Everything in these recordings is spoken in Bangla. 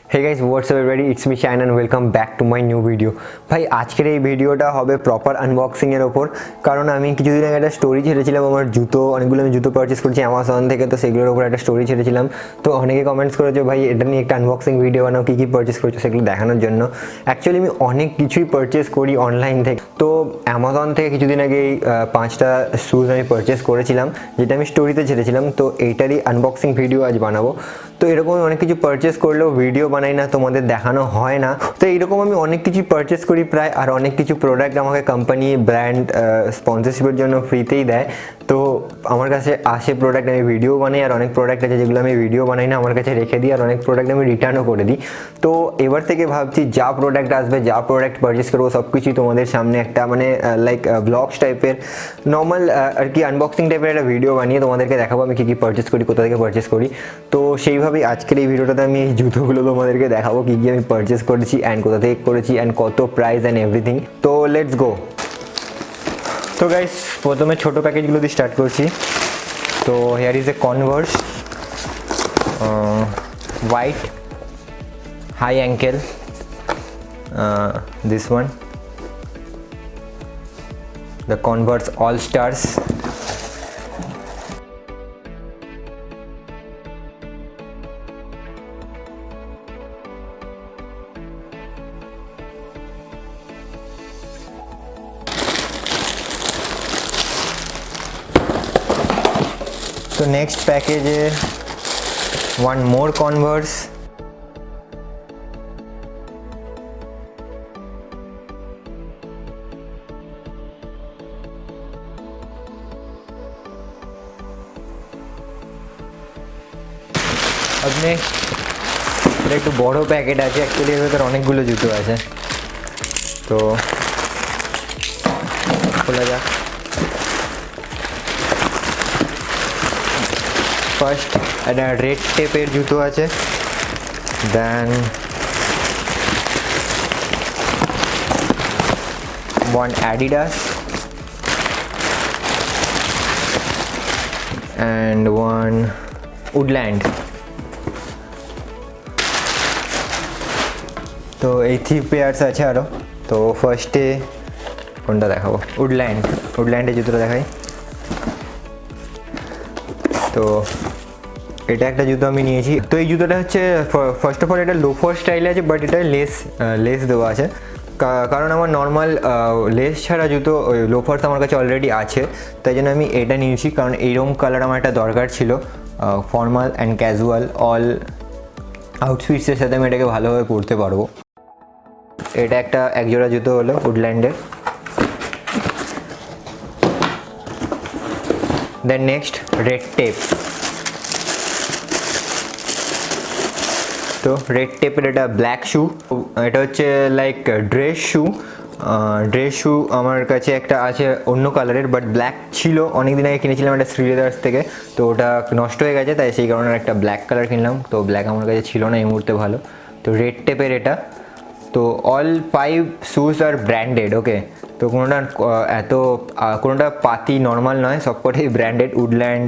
Hey guys what's up everybody it's me Shayan and welcome back to my new video. ভাই আজকের এই ভিডিওটা হবে প্রপার আনবক্সিং এর উপর, কারণ আমি কিছুদিন আগে একটা স্টোরি ছেড়েছিলাম আমার জুতো, অনেকগুলো আমি জুতো পারচেজ করেছি অ্যামাজন থেকে, তো সেগুলোর উপর একটা স্টোরি ছেড়েছিলাম। তো অনেকে কমেন্টস করেছে ভাই এটা নিয়ে একটা আনবক্সিং ভিডিও বানাও, কী কী পারচেজ করেছো সেগুলো দেখানোর জন্য। অ্যাকচুয়ালি আমি অনেক কিছুই পারচেজ করি অনলাইন থেকে। তো অ্যামাজন থেকে কিছুদিন আগে 5টা শ্যুজ আমি পারচেজ করেছিলাম, যেটা আমি স্টোরিতে ছেড়েছিলাম। তো এইটারই আনবক্সিং ভিডিও আজ বানাবো। তো এরকম অনেক কিছু পারচেজ করলেও ভিডিও বানাই না, তোমাদের দেখানো হয় না। তো এইরকম আমি অনেক কিছু পারচেজ করি প্রায়, আর অনেক কিছু প্রোডাক্ট আমাকে কোম্পানি ব্র্যান্ড স্পন্সরশিপের জন্য ফ্রিতেই দেয়। তো আমার কাছে আসে প্রোডাক্ট, আমি ভিডিও বানাই, আর অনেক প্রোডাক্ট আছে যেগুলো আমি ভিডিও বানাই না, আমার কাছে রেখে দিই, আর অনেক প্রোডাক্ট আমি রিটার্নও করে দিই। তো এবার থেকে ভাবছি যা প্রোডাক্ট আসবে, যা প্রোডাক্ট পারচেজ করবো সব কিছুই তোমাদের সামনে একটা মানে লাইক ব্লগস টাইপের নর্মাল আর কি আনবক্সিং টাইপের একটা ভিডিও বানিয়ে তোমাদেরকে দেখাবো আমি কী কী পারচেজ করি, কোথা থেকে পারচেজ করি। তো সেইভাবেই আজকের এই ভিডিওটাতে আমি এই জুতোগুলো তোমাদেরকে দেখাবো কী কী আমি পারচেজ করেছি অ্যান্ড কোথা থেকে করেছি অ্যান্ড কত প্রাইস অ্যান্ড এভরিথিং। তো লেটস গো। তো গাইস প্রথমে ছোটো প্যাকেজগুলো দিয়ে স্টার্ট করছি। তো here is a Converse white high ankle, this one the Converse All Stars, so next package is one more Converse, अब नेक्स्ट একটু বড় প্যাকেট আছে, অ্যাকচুয়ালি এর ভেতরে অনেকগুলো জুতো আছে। তো খোলা যাক। ফার্স্ট একটা রেড টেপের জুতো আছে, then one Adidas and one Woodland. তো এই 3 পেয়ার্স আছে আরও। তো ফার্স্টে কোনটা দেখাবো? উডল্যান্ডের জুতোটা দেখাই। তো এটা একটা জুতো আমি নিয়েছি। তো এই জুতোটা হচ্ছে ফার্স্ট অফ অল এটা লোফার স্টাইলে আছে, বাট এটা লেস দেওয়া আছে, কারণ আমার নর্মাল লেস ছাড়া জুতো ওই লোফার্স আমার কাছে অলরেডি আছে, তাই জন্য আমি এটা নিয়েছি। কারণ এইরকম কালার আমার একটা দরকার ছিল, ফর্মাল অ্যান্ড ক্যাজুয়াল অল আউটফিটসের সাথে আমি এটাকে ভালোভাবে পরতে পারবো। এটা একটা একজোড়া জুতো হলো উডল্যান্ডের। Then next red tape. তো রেড টেপের এটা ব্ল্যাক শু, এটা হচ্ছে লাইক ড্রেস শু আমার কাছে একটা আছে অন্য কালারের, বাট ব্ল্যাক ছিল, অনেক দিন আগে কিনেছিলাম একটা শ্রীলেদার্স থেকে, তো ওটা নষ্ট হয়ে গেছে, তাই সেই কারণে একটা ব্ল্যাক কালার কিনলাম। তো ব্ল্যাক আমার কাছে ছিল না এই মুহূর্তে ভালো। তো রেড টেপের এটা। তো অল 5 শুজ আর ব্র্যান্ডেড, ওকে। তো কোনোটা পাতি নর্মাল নয়, সবকটাই branded, Woodland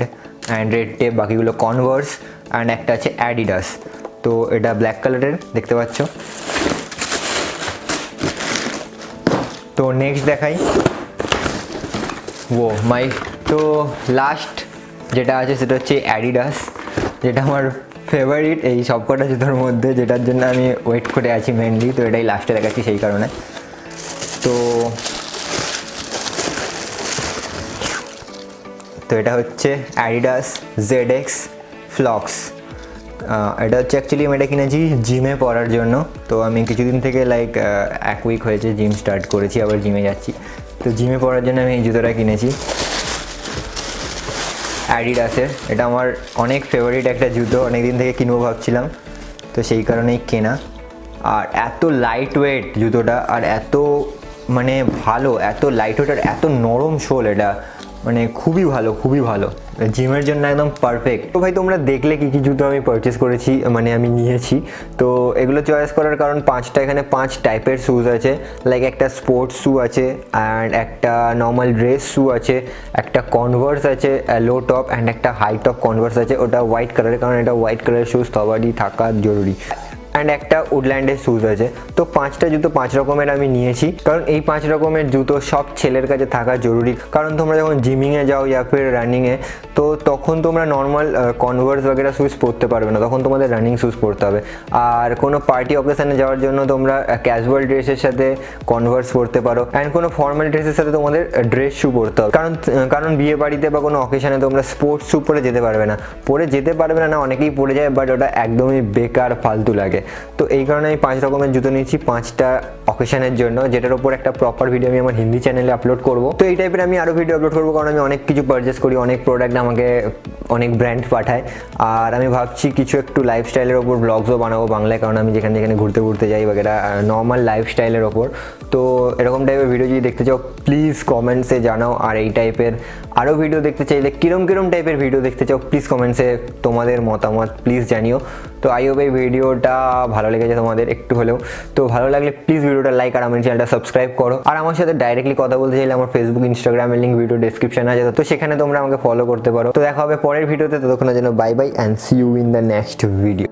and Red Tape, বাকিগুলো কনভার্স অ্যান্ড একটা আছে অ্যাডিডাস। তো এটা ব্ল্যাক কালারের দেখতে পাচ্ছ। তো নেক্সট দেখাই তো লাস্ট যেটা আছে সেটা হচ্ছে অ্যাডিডাস, যেটা আমার ফেভারিট এই সবকটা জুতোর মধ্যে, যেটার জন্য আমি ওয়েট করে আছি মেনলি। তো এটাই লাস্টে দেখাচ্ছি সেই কারণে। তো এটা হচ্ছে অ্যাডিডাস ZX ফ্লক্স। এটা হচ্ছে অ্যাকচুয়ালি আমি এটা কিনেছি জিমে পরার জন্য। তো আমি কিছুদিন থেকে লাইক 1 উইক হয়েছে জিম স্টার্ট করেছি, আবার জিমে যাচ্ছি। তো জিমে পরার জন্য আমি এই জুতোটা কিনেছি অ্যাডিডাসের। এটা আমার অনেক ফেভারিট একটা জুতো, অনেক দিন থেকে কিনবো ভাবছিলাম, তো সেই কারণেই কেনা। আর এত লাইট ওয়েট জুতোটা, আর এত মানে ভালো, এত লাইট ওয়েট আর এত নরম শোল, এটা মানে খুবই ভালো জিমের জন্য একদম পারফেক্ট। তো ভাই তোমরা দেখলে কী কী জুতো আমি পারচেস করেছি, মানে আমি নিয়েছি। তো এগুলো চয়েস করার কারণ এখানে 5 টাইপের শ্যুজ আছে, লাইক একটা স্পোর্টস শ্যু আছে অ্যান্ড একটা নর্মাল ড্রেস শ্যু আছে, একটা কনভার্স আছে লো টপ অ্যান্ড একটা হাই টপ কনভার্স আছে, ওটা হোয়াইট কালারের, কারণ এটা হোয়াইট কালারের শ্যুজ সবারই থাকা জরুরি। অ্যান্ড একটা উডল্যান্ডের শ্যুজ আছে। তো 5টা জুতো 5 রকমের আমি নিয়েছি, কারণ এই 5 রকমের জুতো সব ছেলের কাছে থাকা জরুরি। কারণ তোমরা যখন জিমিংয়ে যাও ইয়া ফির রানিংয়ে, তো তখন তোমরা নর্মাল কনভার্স বগেরা শ্যুজ পরতে পারবে না, তখন তোমাদের রানিং শ্যুজ পরতে হবে। আর কোনো পার্টি অকেশনে যাওয়ার জন্য তোমরা ক্যাজুয়াল ড্রেসের সাথে কনভার্স পরতে পারো, অ্যান্ড কোনো ফর্মাল ড্রেসের সাথে তোমাদের ড্রেস শু পরতে হবে। কারণ বিয়ে বাড়িতে বা কোনো অকেশনে তোমরা স্পোর্টস শু পরে যেতে পারবে না, না অনেকেই পরে যায়, বাট ওটা একদমই বেকার, ফালতু লাগে। তো এই কারণে আমি 5 রকমের জুতো নিয়েছি 5টা অকেশনের জন্য, যেটার উপর একটা প্রপার ভিডিও আমি আমার হিন্দি চ্যানেলে আপলোড করব। তো এই টাইপের আমি আরও ভিডিও আপলোড করবো, কারণ আমি অনেক কিছু পারচেস করি, অনেক প্রোডাক্ট আমাকে অনেক ব্র্যান্ড পাঠায়। আর আমি ভাবছি কিছু একটু লাইফস্টাইলের ওপর ব্লগসও বানাবো বাংলায়, কারণ আমি যেখানে যেখানে ঘুরতে যাই বাগেরা, নর্মাল লাইফস্টাইলের ওপর। তো এরকম টাইপের ভিডিও যদি দেখতে চাও প্লিজ কমেন্টসে জানাও। আর এই টাইপের আরও ভিডিও দেখতে চাইলে কিরম টাইপের ভিডিও দেখতে চাও প্লিজ কমেন্টসে তোমাদের মতামত প্লিজ জানিও। তো আই হোপ এই ভিডিওটা ভালো লেগেছে তোমাদের একটু হলেও। তো ভালো লাগলে প্লিজ ভিডিওটা লাইক আর আমার চ্যানেলটা সাবস্ক্রাইব করো। আর আমার সাথে ডাইরেক্টলি কথা বলতে চাইলে আমার ফেসবুক ইনস্টাগ্রামের লিঙ্ক ভিডিও ডেসক্রিপশনে আছে, তো সেখানে তোমরা আমাকে ফলো করতে পারো। তো দেখা হবে পরের ভিডিওতে, ততক্ষণের জন্য bye bye and see you in the next video.